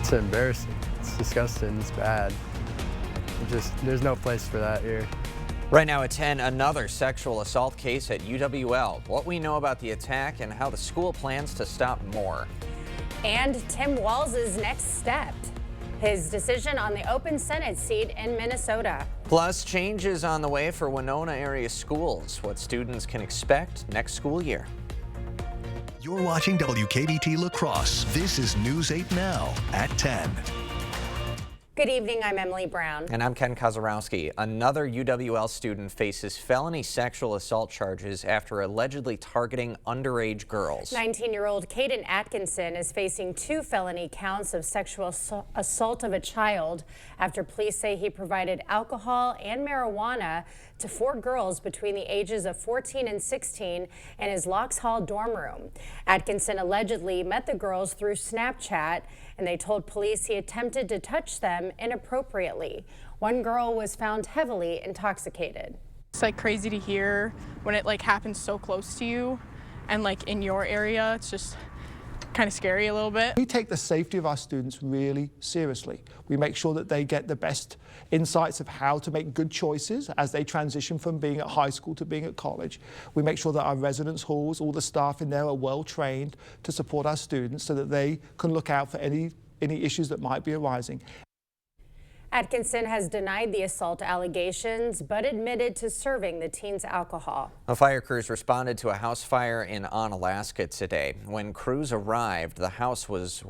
It's embarrassing. It's disgusting. It's bad. There's no place for that here. Right now at 10, another sexual assault case at UWL. What we know about the attack and how the school plans to stop more. And Tim Walz' next step, his decision on the open Senate seat in Minnesota. Plus, changes on the way for Winona area schools, what students can expect next school year. You're watching WKBT La Crosse. This is News 8 Now at 10. Good evening, I'm Emily Brown. And I'm Ken Kozarowski. Another UWL student faces felony sexual assault charges after allegedly targeting underage girls. 19-year-old Caden Atkinson is facing 2 felony counts of sexual assault of a child after police say he provided alcohol and marijuana to 4 girls between the ages of 14 and 16 in his Locks Hall dorm room. Atkinson allegedly met the girls through Snapchat, and they told police he attempted to touch them inappropriately. One girl was found heavily intoxicated. It's like crazy to hear when it happens so close to you and in your area. It's just kind of scary a little bit. We take the safety of our students really seriously. We make sure that they get the best insights of how to make good choices as they transition from being at high school to being at college. We make sure that our residence halls, all the staff in there are well trained to support our students so that they can look out for any issues that might be arising. Atkinson has denied the assault allegations, but admitted to serving the teens alcohol. Fire crews responded to a house fire in Onalaska today. When crews arrived, the house was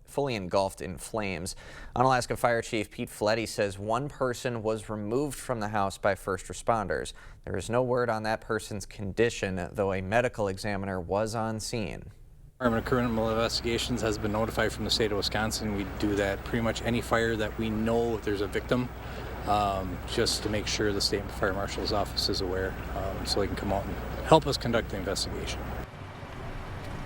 fully engulfed in flames. Onalaska Fire Chief Pete Fletty says one person was removed from the house by first responders. There is no word on that person's condition, though a medical examiner was on scene. Department of Criminal Investigations has been notified from the state of Wisconsin. We do that pretty much any fire that we know there's a victim, just to make sure the state fire marshal's office is aware, so they can come out and help us conduct the investigation.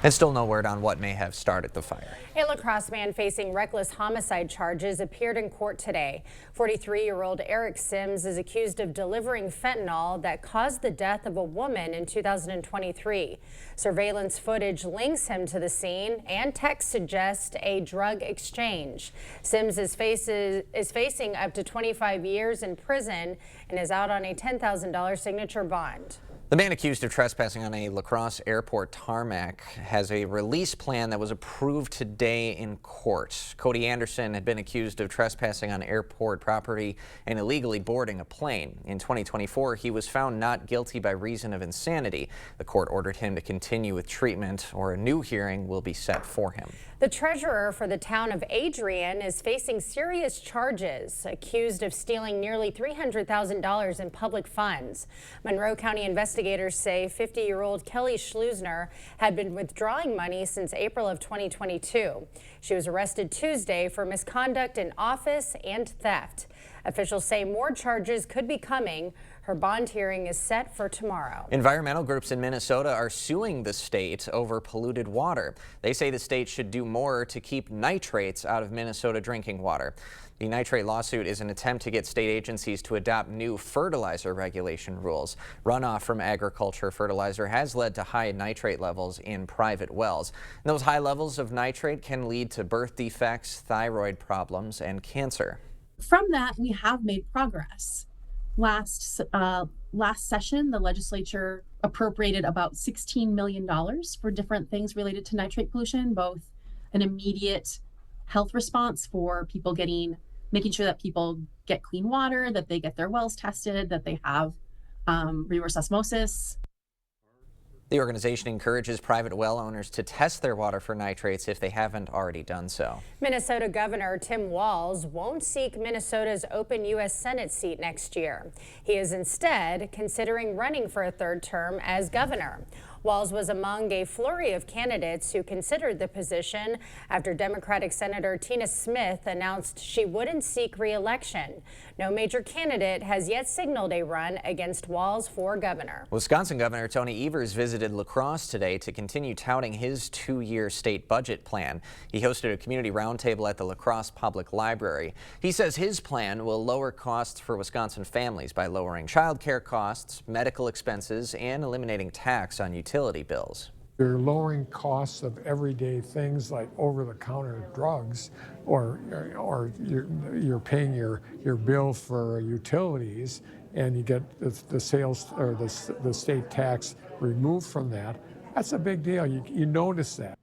And still no word on what may have started the fire. A La Crosse man facing reckless homicide charges appeared in court today. 43-year-old Eric Sims is accused of delivering fentanyl that caused the death of a woman in 2023. Surveillance footage links him to the scene, and texts suggest a drug exchange. Sims is facing up to 25 years in prison and is out on a $10,000 signature bond. The man accused of trespassing on a La Crosse airport tarmac has a release plan that was approved today in court. Cody Anderson had been accused of trespassing on airport property and illegally boarding a plane. In 2024, he was found not guilty by reason of insanity. The court ordered him to continue with treatment, or a new hearing will be set for him. The treasurer for the town of Adrian is facing serious charges, accused of stealing nearly $300,000 in public funds. Monroe County investigators say 50-year-old Kelly Schleusner had been withdrawing money since April of 2022. She was arrested Tuesday for misconduct in office and theft. Officials say more charges could be coming. Her bond hearing is set for tomorrow. Environmental groups in Minnesota are suing the state over polluted water. They say the state should do more to keep nitrates out of Minnesota drinking water. The nitrate lawsuit is an attempt to get state agencies to adopt new fertilizer regulation rules. Runoff from agriculture fertilizer has led to high nitrate levels in private wells. And those high levels of nitrate can lead to birth defects, thyroid problems, and cancer. From that, we have made progress. Last session, the legislature appropriated about $16 million for different things related to nitrate pollution, both an immediate health response for people making sure that people get clean water, that they get their wells tested, that they have reverse osmosis. The organization encourages private well owners to test their water for nitrates if they haven't already done so. Minnesota Governor Tim Walz won't seek Minnesota's open U.S. Senate seat next year. He is instead considering running for a 3rd term as governor. Walz was among a flurry of candidates who considered the position after Democratic Senator Tina Smith announced she wouldn't seek re-election. No major candidate has yet signaled a run against Walz for governor. Wisconsin Governor Tony Evers visited La Crosse today to continue touting his 2-year state budget plan. He hosted a community roundtable at the La Crosse Public Library. He says his plan will lower costs for Wisconsin families by lowering child care costs, medical expenses, and eliminating tax on utility bills. You're lowering costs of everyday things like over-the-counter drugs, or you're paying your bill for utilities, and you get the sales or the state tax removed from that. That's a big deal. You notice that.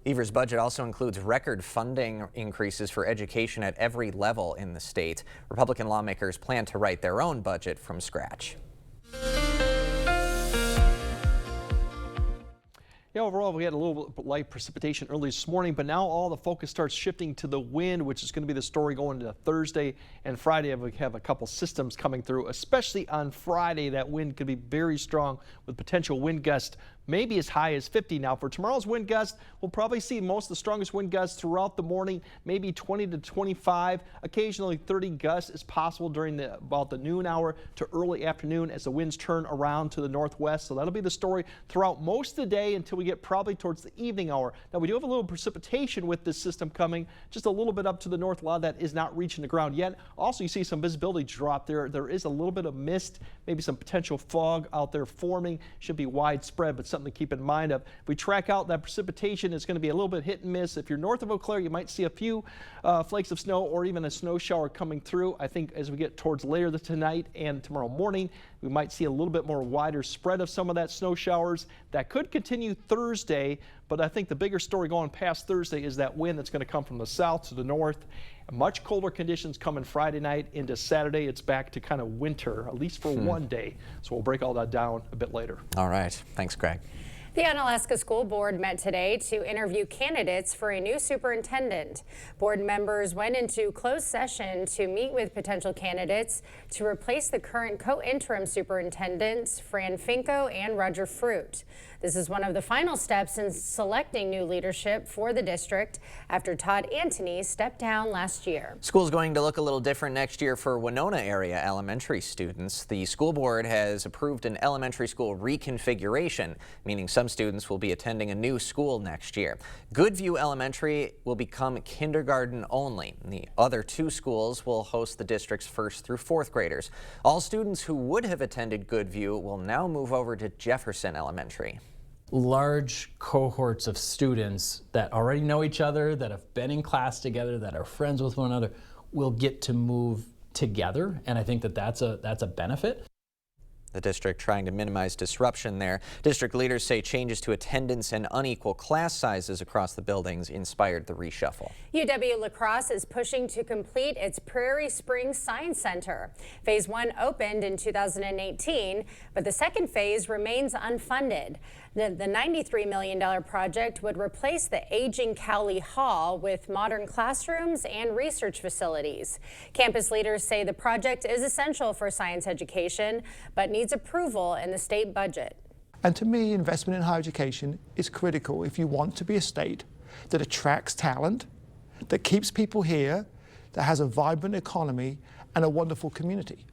Evers' budget also includes record funding increases for education at every level in the state. Republican lawmakers plan to write their own budget from scratch. Yeah, overall, we had a little light precipitation early this morning, but now all the focus starts shifting to the wind, which is going to be the story going into Thursday and Friday. We have a couple systems coming through, especially on Friday. That wind could be very strong with potential wind gusts maybe as high as 50. Now for tomorrow's wind gust, we'll probably see most of the strongest wind gusts throughout the morning, maybe 20 to 25. Occasionally 30 gusts is possible during about the noon hour to early afternoon as the winds turn around to the northwest. So that'll be the story throughout most of the day until we get probably towards the evening hour. Now we do have a little precipitation with this system coming, just a little bit up to the north. A lot of that is not reaching the ground yet. Also, you see some visibility drop there. There is a little bit of mist, maybe some potential fog out there forming. Should be widespread, but something to keep in mind of. If we track out that precipitation, it's going to be a little bit hit and miss. If you're north of Eau Claire, you might see a few flakes of snow or even a snow shower coming through. I think as we get towards later tonight and tomorrow morning, we might see a little bit more wider spread of some of that snow showers. That could continue Thursday, but I think the bigger story going past Thursday is that wind that's going to come from the south to the north. Much colder conditions coming Friday night into Saturday. It's back to kind of winter, at least for one day. So we'll break all that down a bit later. All right. Thanks, Greg. The Unalaska School Board met today to interview candidates for a new superintendent. Board members went into closed session to meet with potential candidates to replace the current co-interim superintendents, Fran Finko and Roger Fruit. This is one of the final steps in selecting new leadership for the district after Todd Antony stepped down last year. School's going to look a little different next year for Winona area elementary students. The school board has approved an elementary school reconfiguration, meaning some students will be attending a new school next year. Goodview Elementary will become kindergarten only. The other two schools will host the district's 1st through 4th graders. All students who would have attended Goodview will now move over to Jefferson Elementary. Large cohorts of students that already know each other, that have been in class together, that are friends with one another, will get to move together, and I think that that's a benefit. The district trying to minimize disruption there. District leaders say changes to attendance and unequal class sizes across the buildings inspired the reshuffle. UW-La Crosse is pushing to complete its Prairie Springs Science Center. Phase 1 opened in 2018, but the second phase remains unfunded. The $93 million project would replace the aging Cowley Hall with modern classrooms and research facilities. Campus leaders say the project is essential for science education, but needs approval in the state budget. And to me, investment in higher education is critical if you want to be a state that attracts talent, that keeps people here, that has a vibrant economy and a wonderful community.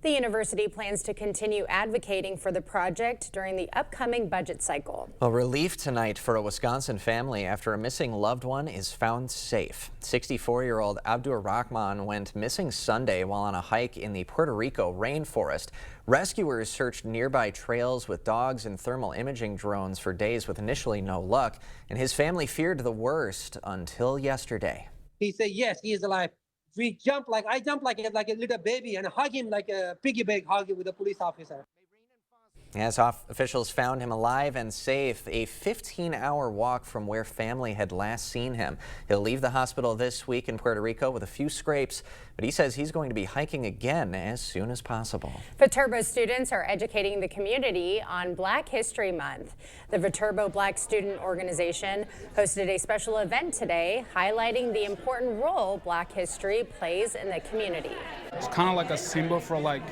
The university plans to continue advocating for the project during the upcoming budget cycle. A relief tonight for a Wisconsin family after a missing loved one is found safe. 64-year-old Abdur Rahman went missing Sunday while on a hike in the Puerto Rico rainforest. Rescuers searched nearby trails with dogs and thermal imaging drones for days with initially no luck, and his family feared the worst until yesterday. He said, yes, he is alive. I jumped like a little baby and hug him like a piggy bank hug with a police officer. As officials found him alive and safe, a 15-hour walk from where family had last seen him. He'll leave the hospital this week in Puerto Rico with a few scrapes, but he says he's going to be hiking again as soon as possible. Viterbo students are educating the community on Black History Month. The Viterbo Black Student Organization hosted a special event today highlighting the important role Black history plays in the community. It's kind of like a symbol for like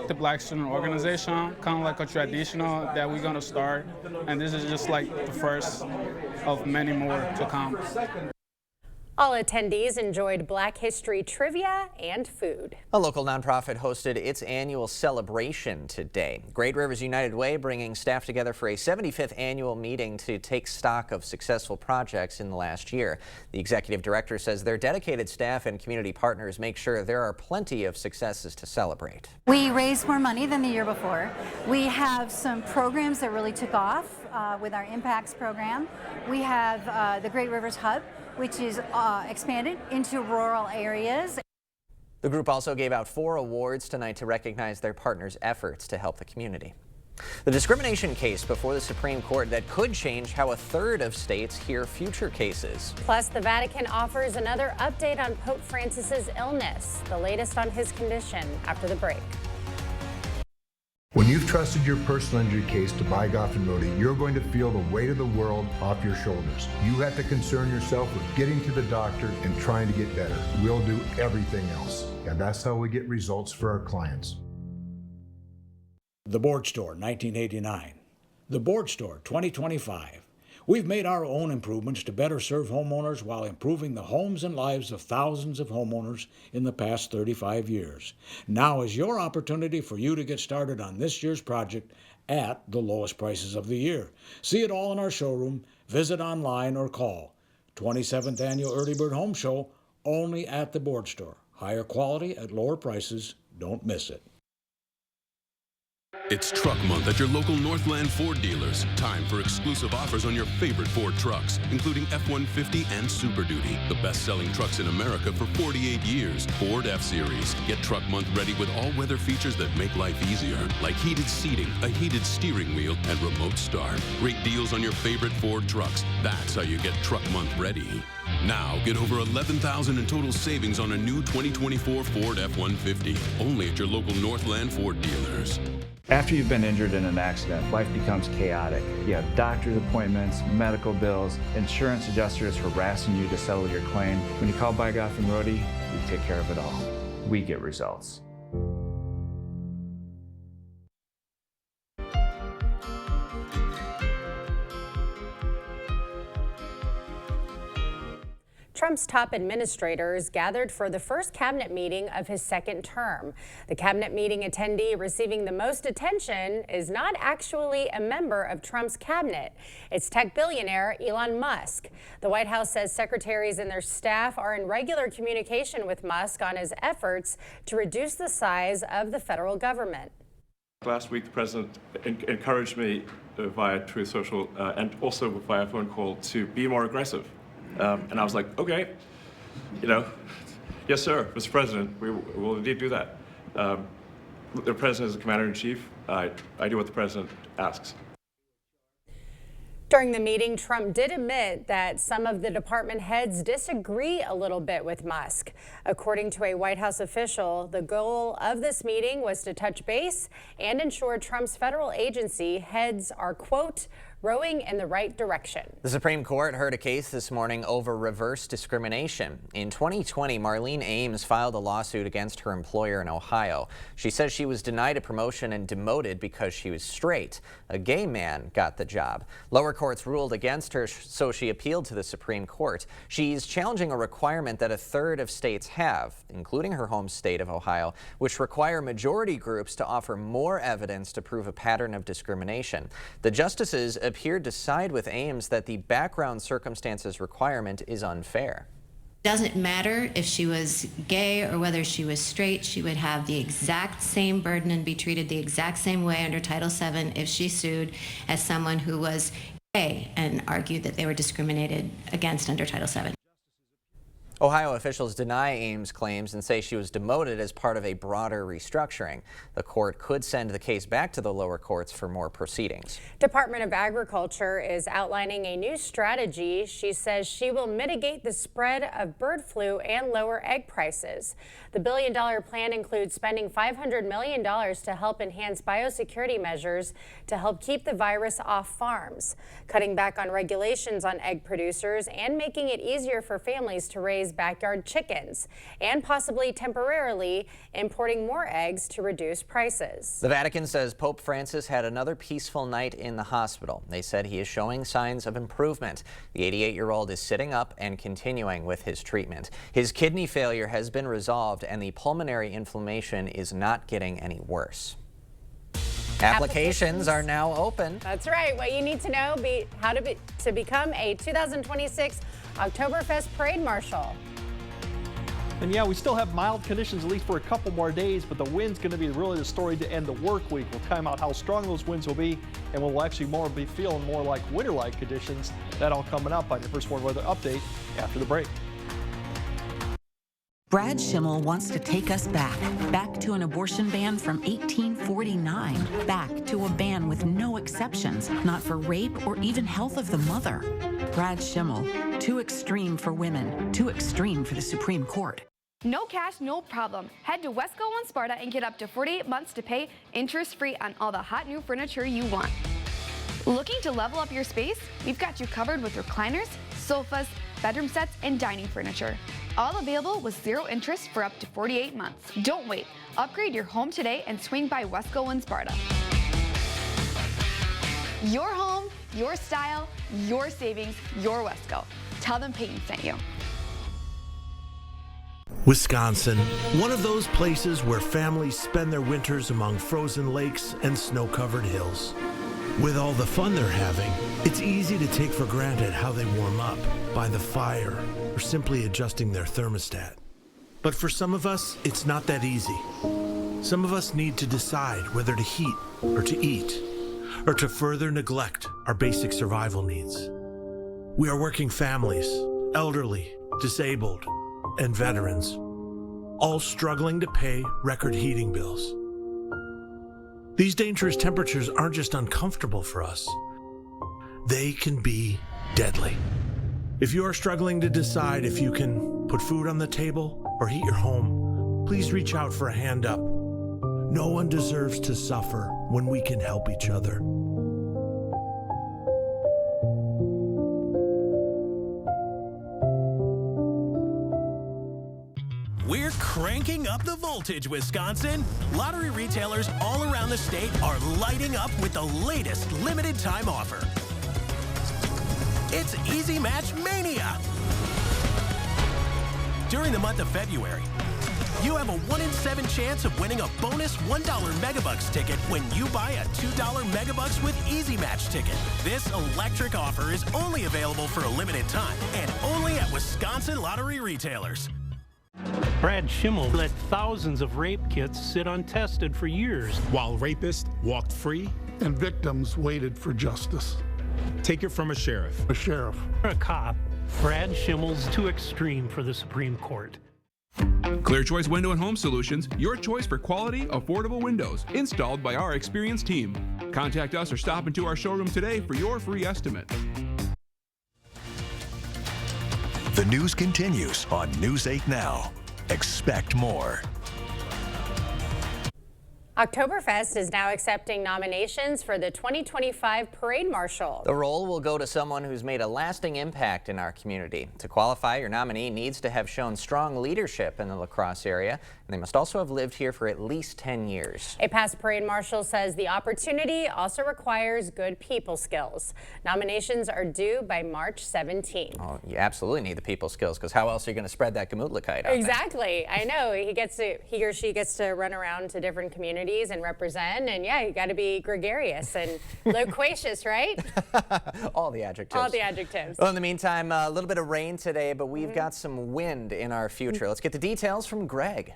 the Black Student Organization, kind of like a traditional that we're going to start, and this is just like the first of many more to come. All attendees enjoyed Black History trivia and food. A local nonprofit hosted its annual celebration today. Great Rivers United Way bringing staff together for a 75th annual meeting to take stock of successful projects in the last year. The executive director says their dedicated staff and community partners make sure there are plenty of successes to celebrate. We raised more money than the year before. We have some programs that really took off with our Impacts program. We have the Great Rivers Hub, which is expanded into rural areas. The group also gave out 4 awards tonight to recognize their partners' efforts to help the community. The discrimination case before the Supreme Court that could change how a third of states hear future cases. Plus, the Vatican offers another update on Pope Francis's illness. The latest on his condition after the break. When you've trusted your personal injury case to Bygoff and Rohde, you're going to feel the weight of the world off your shoulders. You have to concern yourself with getting to the doctor and trying to get better. We'll do everything else. And that's how we get results for our clients. The Board Store, 1989. The Board Store, 2025. We've made our own improvements to better serve homeowners while improving the homes and lives of thousands of homeowners in the past 35 years. Now is your opportunity for you to get started on this year's project at the lowest prices of the year. See it all in our showroom, visit online, or call. 27th Annual Early Bird Home Show, only at the Board Store. Higher quality at lower prices. Don't miss it. It's Truck Month at your local Northland Ford dealers. Time for exclusive offers on your favorite Ford trucks, including F-150 and Super Duty, the best-selling trucks in America for 48 years. Ford F-Series. Get Truck Month ready with all-weather features that make life easier, like heated seating, a heated steering wheel, and remote start. Great deals on your favorite Ford trucks. That's how you get Truck Month ready. Now, get over $11,000 in total savings on a new 2024 Ford F-150, only at your local Northland Ford dealers. After you've been injured in an accident, life becomes chaotic. You have doctor's appointments, medical bills, insurance adjusters harassing you to settle your claim. When you call Bygoff and Rohde, we take care of it all. We get results. Trump's top administrators gathered for the first cabinet meeting of his second term. The cabinet meeting attendee receiving the most attention is not actually a member of Trump's cabinet. It's tech billionaire Elon Musk. The White House says secretaries and their staff are in regular communication with Musk on his efforts to reduce the size of the federal government. Last week, the president encouraged me via Truth Social and also via phone call to be more aggressive. And I was like, okay, yes, sir, Mr. President, we will indeed do that. The president is the commander-in-chief. I do what the president asks. During the meeting, Trump did admit that some of the department heads disagree a little bit with Musk. According to a White House official, the goal of this meeting was to touch base and ensure Trump's federal agency heads are, quote, rowing in the right direction. The Supreme Court heard a case this morning over reverse discrimination. In 2020, Marlene Ames filed a lawsuit against her employer in Ohio. She says she was denied a promotion and demoted because she was straight. A gay man got the job. Lower courts ruled against her, so she appealed to the Supreme Court. She's challenging a requirement that a third of states have, including her home state of Ohio, which require majority groups to offer more evidence to prove a pattern of discrimination. The justices appeared to side with Ames that the background circumstances requirement is unfair. Doesn't matter if she was gay or whether she was straight, she would have the exact same burden and be treated the exact same way under Title VII if she sued as someone who was gay and argued that they were discriminated against under Title VII. Ohio officials deny Ames' claims and say she was demoted as part of a broader restructuring. The court could send the case back to the lower courts for more proceedings. Department of Agriculture is outlining a new strategy. She says she will mitigate the spread of bird flu and lower egg prices. The billion-dollar plan includes spending $500 million to help enhance biosecurity measures to help keep the virus off farms, cutting back on regulations on egg producers and making it easier for families to raise raise backyard chickens and possibly temporarily importing more eggs to reduce prices. The Vatican says Pope Francis had another peaceful night in the hospital. They said he is showing signs of improvement. The 88-year-old is sitting up and continuing with his treatment. His kidney failure has been resolved and the pulmonary inflammation is not getting any worse. Applications are now open. That's right. What you need to know to become a 2026 Oktoberfest Parade Marshal. And yeah, we still have mild conditions at least for a couple more days, but the wind's going to be really the story to end the work week. We'll time out how strong those winds will be, and we'll actually be feeling more like winter-like conditions. That all coming up on your First Warn Weather Update after the break. Brad Schimmel wants to take us back to an abortion ban from 1849, back to a ban with no exceptions, not for rape or even health of the mother. Brad Schimmel, too extreme for women, too extreme for the Supreme Court. No cash, no problem. Head to Wesco One Sparta and get up to 48 months to pay interest-free on all the hot new furniture you want. Looking to level up your space? We've got you covered with recliners, sofas, bedroom sets, and dining furniture. All available with zero interest for up to 48 months. Don't wait. Upgrade your home today and swing by Wesco One Sparta. Your home, your style, your savings, your Wesco. Tell them Peyton sent you. Wisconsin, one of those places where families spend their winters among frozen lakes and snow-covered hills. With all the fun they're having, it's easy to take for granted how they warm up by the fire or simply adjusting their thermostat. But for some of us, it's not that easy. Some of us need to decide whether to heat or to eat, or to further neglect our basic survival needs. We are working families, elderly, disabled, and veterans, all struggling to pay record heating bills. These dangerous temperatures aren't just uncomfortable for us, they can be deadly. If you are struggling to decide if you can put food on the table or heat your home, please reach out for a hand up. No one deserves to suffer when we can help each other. We're cranking up the voltage, Wisconsin. Lottery retailers all around the state are lighting up with the latest limited time offer. It's Easy Match Mania. During the month of February, you have a 1 in 7 chance of winning a bonus $1 Megabucks ticket when you buy a $2 Megabucks with Easy Match ticket. This electric offer is only available for a limited time and only at Wisconsin lottery retailers. Brad Schimmel let thousands of rape kits sit untested for years. While rapists walked free and victims waited for justice. Take it from a sheriff. A sheriff. A cop. Brad Schimmel's too extreme for the Supreme Court. Clear Choice Window and Home Solutions, your choice for quality, affordable windows, installed by our experienced team. Contact us or stop into our showroom today for your free estimate. The news continues on News 8 Now. Expect more. Oktoberfest is now accepting nominations for the 2025 Parade Marshal. The role will go to someone who's made a lasting impact in our community. To qualify, your nominee needs to have shown strong leadership in the La Crosse area, and they must also have lived here for at least 10 years. A past parade marshal says the opportunity also requires good people skills. Nominations are due by March 17th. Oh, you absolutely need the people skills, because how else are you going to spread that Gemütlichkeit out Exactly. I know. He or she gets to run around to different communities and represent, and yeah, you got to be gregarious and loquacious, right? All the adjectives. All the adjectives. Well, in the meantime, a little bit of rain today, but we've got some wind in our future. Let's get the details from Greg.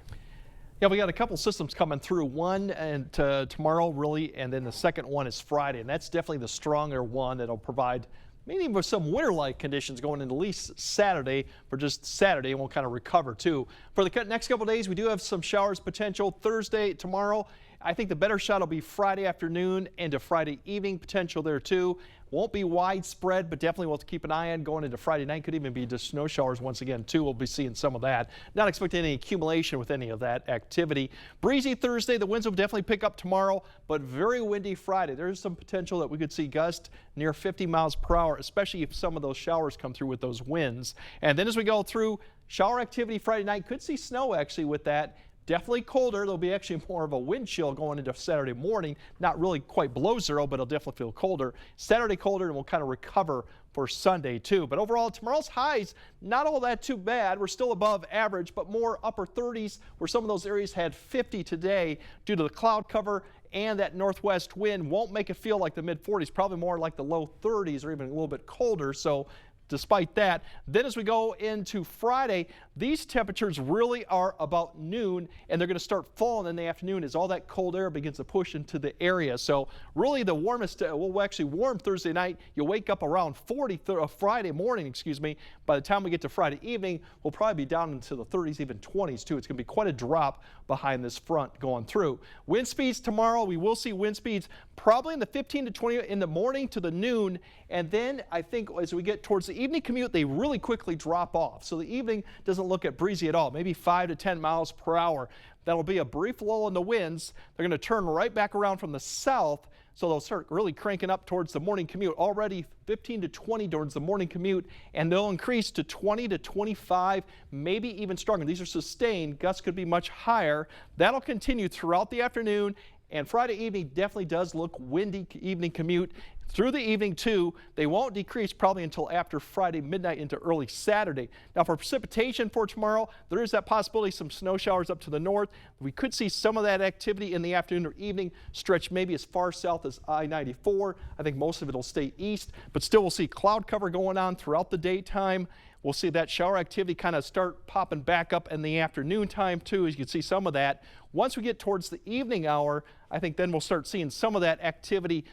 Yeah, we got a couple systems coming through. One and tomorrow, really, and then the second one is Friday, and that's definitely the stronger one that'll provide maybe with some winter-like conditions going into at least Saturday. For just Saturday, and we'll kind of recover too. For the next couple of days, we do have some showers potential. Thursday, tomorrow. I think the better shot will be Friday afternoon into Friday evening potential there too. Won't be widespread, but definitely we'll have to keep an eye on going into Friday night. Could even be just snow showers once again, too. We'll be seeing some of that. Not expecting any accumulation with any of that activity. Breezy Thursday. The winds will definitely pick up tomorrow, but very windy Friday. There's some potential that we could see gusts near 50 miles per hour, especially if some of those showers come through with those winds. And then as we go through, shower activity Friday night. Could see snow actually with that. Definitely colder. There'll be actually more of a wind chill going into Saturday morning. Not really quite below zero, but it'll definitely feel colder. Saturday colder, and we'll kind of recover for Sunday too. But overall, tomorrow's highs, not all that too bad. We're still above average, but more upper 30s, where some of those areas had 50 today due to the cloud cover and that northwest wind. Won't make it feel like the mid 40s, probably more like the low 30s or even a little bit colder. So despite that, then as we go into Friday, these temperatures really are about noon, and they're going to start falling in the afternoon as all that cold air begins to push into the area. So really the warmest, will actually warm Thursday night. You'll wake up around 40 Friday morning, excuse me. By the time we get to Friday evening, we'll probably be down into the 30s, even 20s too. It's going to be quite a drop behind this front going through. Wind speeds tomorrow, we will see wind speeds probably in the 15 to 20 in the morning to the noon. And then I think as we get towards the evening commute, they really quickly drop off. So the evening doesn't look at breezy at all, maybe 5 to 10 miles per hour. That'll be a brief lull in the winds. They're going to turn right back around from the south. So they'll start really cranking up towards the morning commute. Already 15 to 20 towards the morning commute, and they'll increase to 20 to 25, maybe even stronger. These are sustained. Gusts could be much higher. That'll continue throughout the afternoon, and Friday evening definitely does look windy evening commute. Through the evening, too, they won't decrease probably until after Friday midnight into early Saturday. Now, for precipitation for tomorrow, there is that possibility some snow showers up to the north. We could see some of that activity in the afternoon or evening, stretch maybe as far south as I-94. I think most of it will stay east, but still we'll see cloud cover going on throughout the daytime. We'll see that shower activity kind of start popping back up in the afternoon time, too, as you can see some of that. Once we get towards the evening hour, I think then we'll start seeing some of that activity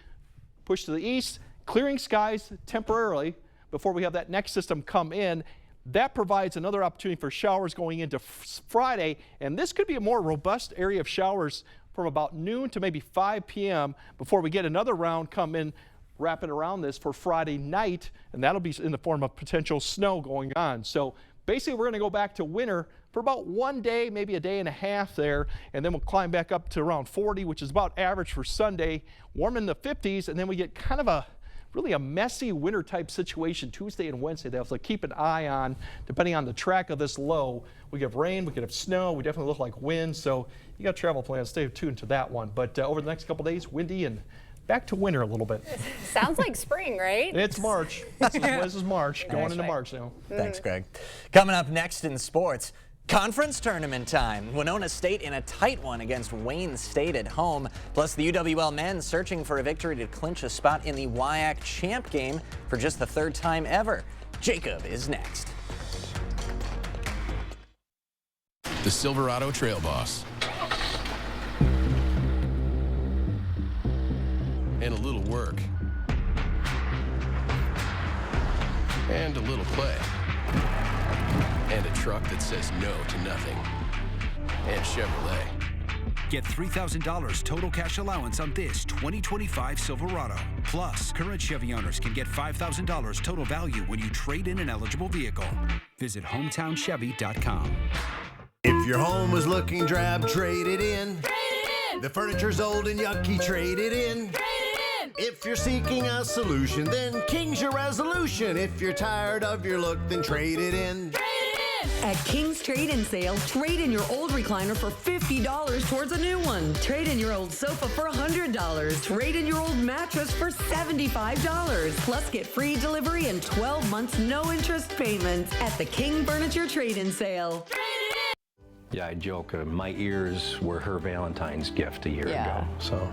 push to the east, clearing skies temporarily before we have that next system come in. That provides another opportunity for showers going into Friday, and this could be a more robust area of showers from about noon to maybe 5 p.m. before we get another round come in wrapping around this for Friday night, and that'll be in the form of potential snow going on. So basically we're going to go back to winter for about one day, maybe a day and a half there, and then we'll climb back up to around 40, which is about average for Sunday, warm in the 50s, and then we get kind of really a messy winter type situation Tuesday and Wednesday. They'll have to keep an eye on, depending on the track of this low. We could have rain, we could have snow, we definitely look like wind, so you got travel plans, stay tuned to that one. But over the next couple days, windy and back to winter a little bit. Sounds like spring, right? It's March. This is March, going into March now. Thanks, Greg. Coming up next in sports, conference tournament time. Winona State in a tight one against Wayne State at home. Plus the UWL men searching for a victory to clinch a spot in the WIAC champ game for just the third time ever. Jacob is next. The Silverado Trail Boss. And a little work. And a little play. And a truck that says no to nothing. And Chevrolet. Get $3,000 total cash allowance on this 2025 Silverado. Plus, current Chevy owners can get $5,000 total value when you trade in an eligible vehicle. Visit HometownChevy.com. If your home is looking drab, trade it in. Trade it in. The furniture's old and yucky, trade it in. Trade it in. If you're seeking a solution, then King's your resolution. If you're tired of your look, then trade it in. Trade it in. At King's Trade-In Sale, trade in your old recliner for $50 towards a new one. Trade in your old sofa for $100. Trade in your old mattress for $75. Plus get free delivery and 12 months no interest payments at the King Furniture Trade-In Sale. Trade it in. Yeah, I joke, my ears were her Valentine's gift a year ago. So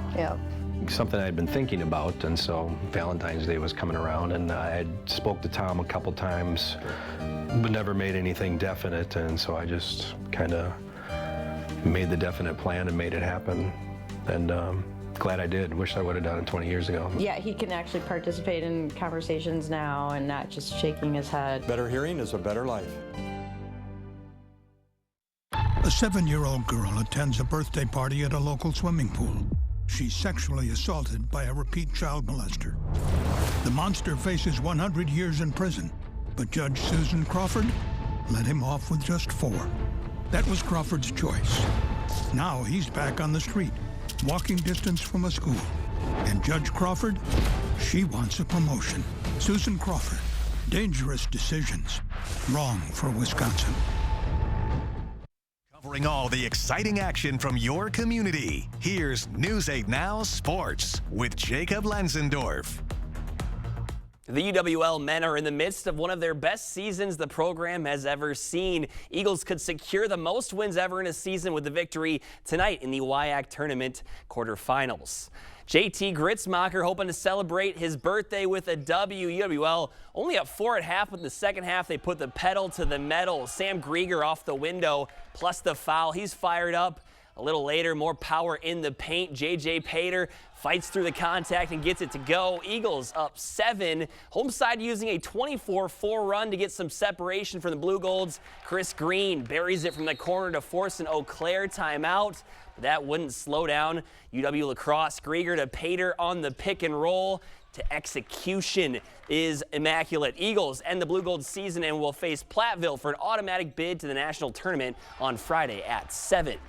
something I'd been thinking about, and so Valentine's Day was coming around, and I had spoke to Tom a couple times, but never made anything definite, and so I just kind of made the definite plan and made it happen, and glad I did. Wish I would have done it 20 years ago. Yeah, he can actually participate in conversations now and not just shaking his head. Better hearing is a better life. A 7-year-old girl attends a birthday party at a local swimming pool. She's sexually assaulted by a repeat child molester. The monster faces 100 years in prison, but Judge Susan Crawford let him off with just 4. That was Crawford's choice. Now he's back on the street, walking distance from a school. And Judge Crawford, she wants a promotion. Susan Crawford, dangerous decisions, wrong for Wisconsin. Covering all the exciting action from your community, here's News 8 Now Sports with Jacob Lenzendorf. The UWL men are in the midst of one of their best seasons the program has ever seen. Eagles could secure the most wins ever in a season with the victory tonight in the WIAC tournament quarterfinals. JT Gritzmacher hoping to celebrate his birthday with a W. UWL only up 4 at half, but in the second half they put the pedal to the metal. Sam Grieger off the window plus the foul. He's fired up. A little later, more power in the paint. J.J. Pater fights through the contact and gets it to go. Eagles up 7. Home side using a 24-4 run to get some separation from the Blue Golds. Chris Green buries it from the corner to force an Eau Claire timeout. But that wouldn't slow down UW La Crosse. Grieger to Pater on the pick and roll. To execution is immaculate. Eagles end the Blue Gold season and will face Platteville for an automatic bid to the national tournament on Friday at 7.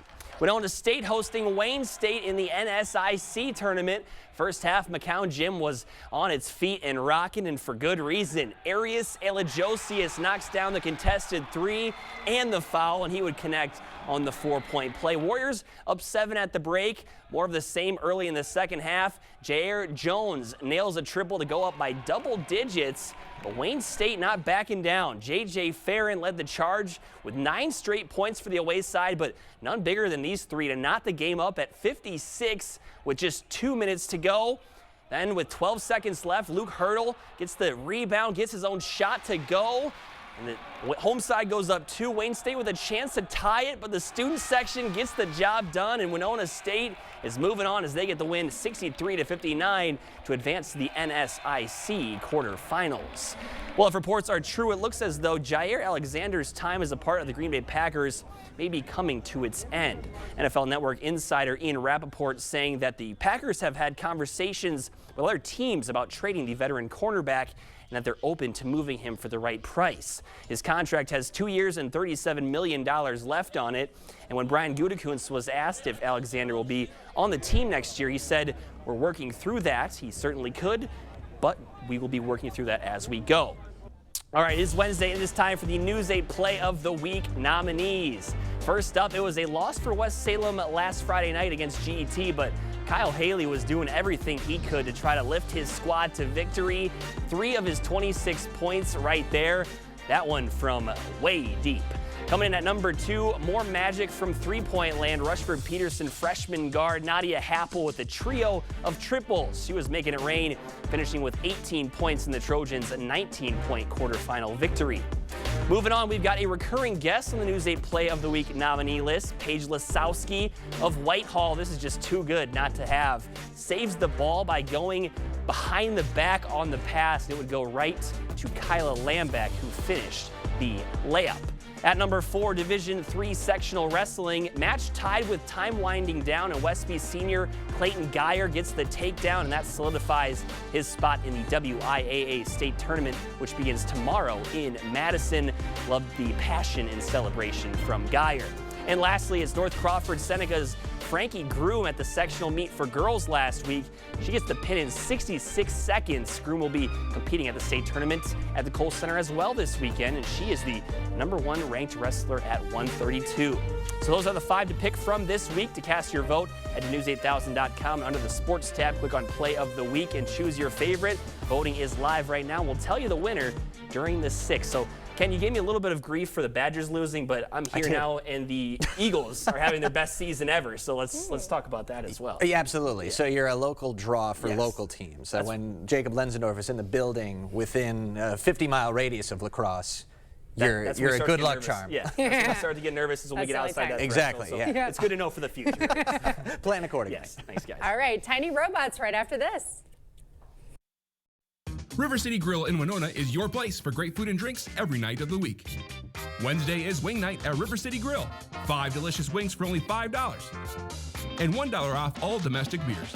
Winona State hosting Wayne State in the NSIC tournament. First half, McCown Gym was on its feet and rocking, and for good reason. Arius Elagosius knocks down the contested 3 and the foul, and he would connect on the 4-point play. Warriors up 7 at the break. More of the same early in the second half. Jair Jones nails a triple to go up by double digits. But Wayne State not backing down. J.J. Farron led the charge with 9 straight points for the away side, but none bigger than these 3 to knot the game up at 56 with just 2 minutes to go. Then with 12 seconds left, Luke Hurdle gets the rebound, gets his own shot to go. And the home side goes up 2. Wayne State with a chance to tie it, but the student section gets the job done, and Winona State is moving on as they get the win 63-59 to advance to the NSIC quarterfinals. Well, if reports are true, it looks as though Jair Alexander's time as a part of the Green Bay Packers may be coming to its end. NFL Network insider Ian Rappaport saying that the Packers have had conversations with other teams about trading the veteran cornerback and that they're open to moving him for the right price. His contract has 2 years and $37 million left on it. And when Brian Gutekunst was asked if Alexander will be on the team next year, he said, "We're working through that." He certainly could, but we will be working through that as we go. All right, it is Wednesday, and it is time for the News 8 Play of the Week nominees. First up, it was a loss for West Salem last Friday night against GET, but Kyle Haley was doing everything he could to try to lift his squad to victory. 3 of his 26 points right there. That one from way deep. Coming in at number 2, more magic from three-point land. Rushford Peterson freshman guard Nadia Happel with a trio of triples. She was making it rain, finishing with 18 points in the Trojans' 19-point quarterfinal victory. Moving on, we've got a recurring guest on the News 8 Play of the Week nominee list. Paige Lasowski of Whitehall. This is just too good not to have. Saves the ball by going behind the back on the pass. It would go right to Kyla Lambeck, who finished the layup. At number 4, Division III sectional wrestling. Match tied with time winding down, and Westby senior Clayton Geyer gets the takedown, and that solidifies his spot in the WIAA state tournament, which begins tomorrow in Madison. Loved the passion and celebration from Geyer. And lastly, it's North Crawford Seneca's Frankie Groom at the sectional meet for girls last week. She gets the pin in 66 seconds. Groom will be competing at the state tournament at the Kohl Center as well this weekend, and she is the number 1 ranked wrestler at 132. So those are the 5 to pick from this week. To cast your vote, head to news8000.com. Under the sports tab, click on Play of the Week and choose your favorite. Voting is live right now. We'll tell you the winner during the 6th. So Ken, you gave me a little bit of grief for the Badgers losing, but I'm here now, and the Eagles are having their best season ever. So let's talk about that as well. Yeah, absolutely. Yeah. So you're a local draw for local teams. So That's when Jacob Lenzendorf is in the building within a 50-mile radius of La Crosse, you're a good luck charm. Yeah, that's when I start to get nervous is when we get outside that exactly. So it's good to know for the future. Plan accordingly. Yes, thanks, guys. All right, Tiny Robots right after this. River City Grill in Winona is your place for great food and drinks every night of the week. Wednesday is wing night at River City Grill. 5 delicious wings for only $5. And $1 off all domestic beers.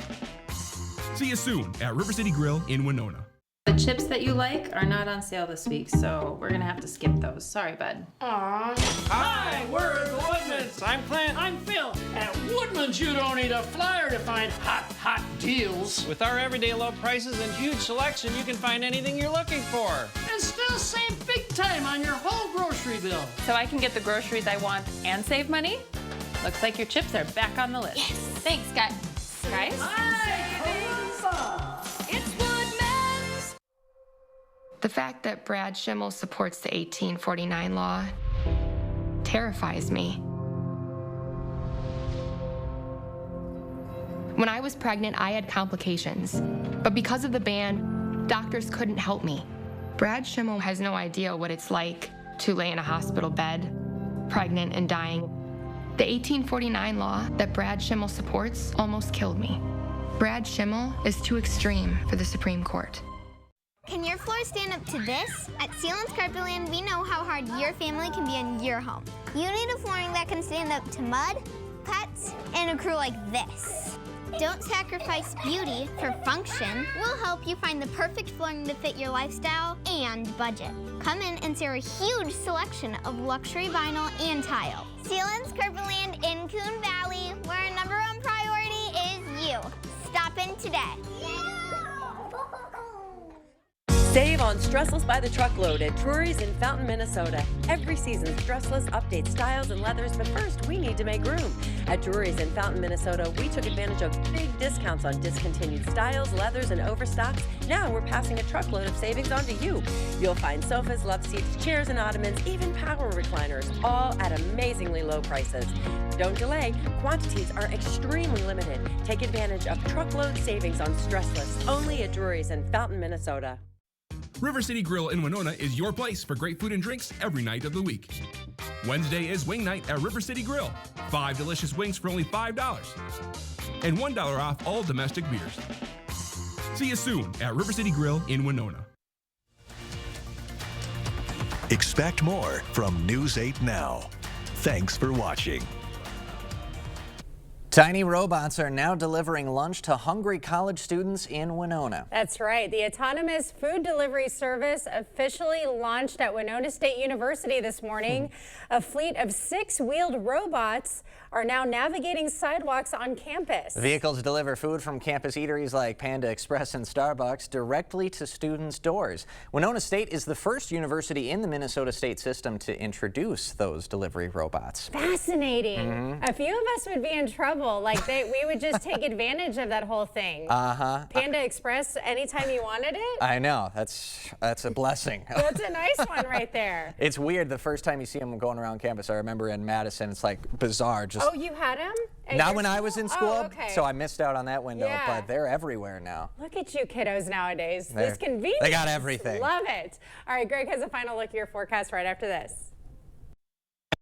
See you soon at River City Grill in Winona. The chips that you like are not on sale this week, so we're gonna have to skip those. Sorry, bud. Aww. Hi, we're at Woodman's. I'm Clint. I'm Phil. At Woodman's, you don't need a flyer to find hot deals. With our everyday low prices and huge selection, you can find anything you're looking for. And still save big time on your whole grocery bill. So I can get the groceries I want and save money? Looks like your chips are back on the list. Yes. Thanks, guys. It's Woodman's. The fact that Brad Schimmel supports the 1849 law terrifies me. When I was pregnant, I had complications. But because of the ban, doctors couldn't help me. Brad Schimmel has no idea what it's like to lay in a hospital bed, pregnant and dying. The 1849 law that Brad Schimmel supports almost killed me. Brad Schimmel is too extreme for the Supreme Court. Can your floor stand up to this? At Sealands Carpetland, we know how hard your family can be in your home. You need a flooring that can stand up to mud, pets, and a crew like this. Don't sacrifice beauty for function. We'll help you find the perfect flooring to fit your lifestyle and budget. Come in and see our huge selection of luxury vinyl and tile. Sealands Carpetland in Coon Valley, where our #1 priority is you. Stop in today. Save on Stressless by the truckload at Drury's in Fountain, Minnesota. Every season, Stressless updates styles and leathers, but first we need to make room. At Drury's in Fountain, Minnesota, we took advantage of big discounts on discontinued styles, leathers, and overstocks. Now we're passing a truckload of savings on to you. You'll find sofas, love seats, chairs and ottomans, even power recliners, all at amazingly low prices. Don't delay. Quantities are extremely limited. Take advantage of truckload savings on Stressless, only at Drury's in Fountain, Minnesota. River City Grill in Winona is your place for great food and drinks every night of the week. Wednesday is wing night at River City Grill. 5 delicious wings for only $5. And $1 off all domestic beers. See you soon at River City Grill in Winona. Expect more from News 8 Now. Thanks for watching. Tiny robots are now delivering lunch to hungry college students in Winona. That's right. The autonomous food delivery service officially launched at Winona State University this morning. A fleet of 6-wheeled robots are now navigating sidewalks on campus. The vehicles deliver food from campus eateries like Panda Express and Starbucks directly to students' doors. Winona State is the first university in the Minnesota state system to introduce those delivery robots. Fascinating. A few of us would be in trouble. Like we would just take advantage of that whole thing. Panda Express anytime you wanted it? I know. That's a blessing. That's a nice one right there. It's weird the first time you see them going around campus. I remember in Madison, it's like bizarre. Oh, you had them? Not when I was in school, oh, okay. So I missed out on that window, Yeah. but they're everywhere now. Look at you kiddos nowadays. This convenience. They got everything. Love it. All right, Greg has a final look at your forecast right after this.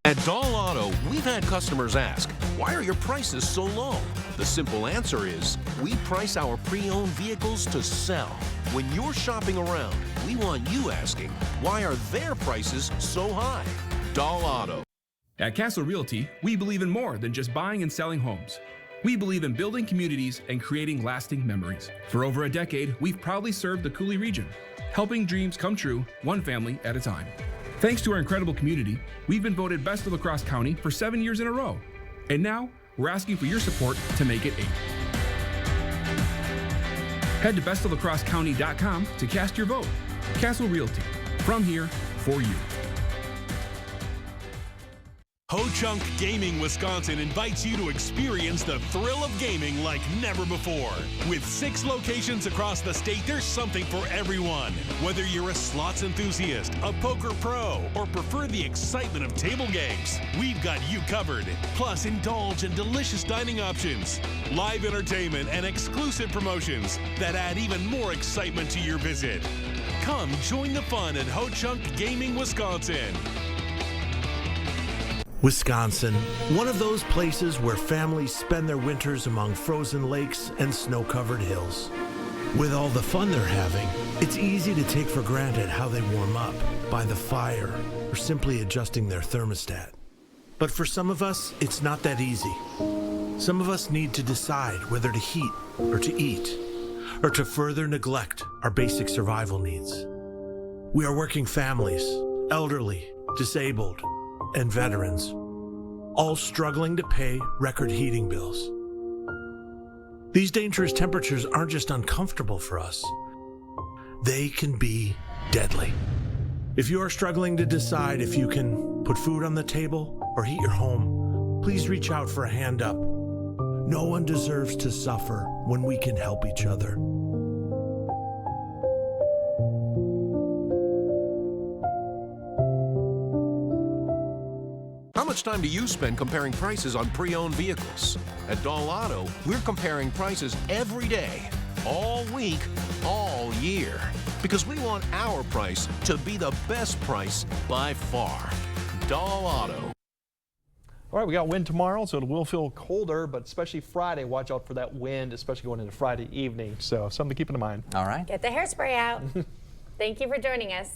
At Doll Auto, we've had customers ask, why are your prices so low? The simple answer is, we price our pre-owned vehicles to sell. When you're shopping around, we want you asking, why are their prices so high? Doll Auto. At Castle Realty, we believe in more than just buying and selling homes. We believe in building communities and creating lasting memories. For over a decade, we've proudly served the Cooley region, helping dreams come true, one family at a time. Thanks to our incredible community, we've been voted Best of La Crosse County for 7 years in a row. And now, we're asking for your support to make it 8. Head to bestoflacrossecounty.com to cast your vote. Castle Realty, from here, for you. Ho-Chunk Gaming Wisconsin invites you to experience the thrill of gaming like never before. With 6 locations across the state, there's something for everyone. Whether you're a slots enthusiast, a poker pro, or prefer the excitement of table games, we've got you covered. Plus, indulge in delicious dining options, live entertainment, and exclusive promotions that add even more excitement to your visit. Come join the fun at Ho-Chunk Gaming Wisconsin. Wisconsin, one of those places where families spend their winters among frozen lakes and snow-covered hills. With all the fun they're having, it's easy to take for granted how they warm up, by the fire, or simply adjusting their thermostat. But for some of us, it's not that easy. Some of us need to decide whether to heat or to eat. or to further neglect our basic survival needs. We are working families, elderly, disabled, and veterans, all struggling to pay record heating bills. These dangerous temperatures aren't just uncomfortable for us, they can be deadly. If you are struggling to decide if you can put food on the table or heat your home, please reach out for a hand up. No one deserves to suffer when we can help each other. How much time do you spend comparing prices on pre-owned vehicles? At Dahl Auto, we're comparing prices every day, all week, all year, because we want our price to be the best price by far. Dahl Auto. All right, we got wind tomorrow, so it will feel colder, but especially Friday, watch out for that wind, especially going into Friday evening. So something to keep in mind. All right. Get the hairspray out. Thank you for joining us.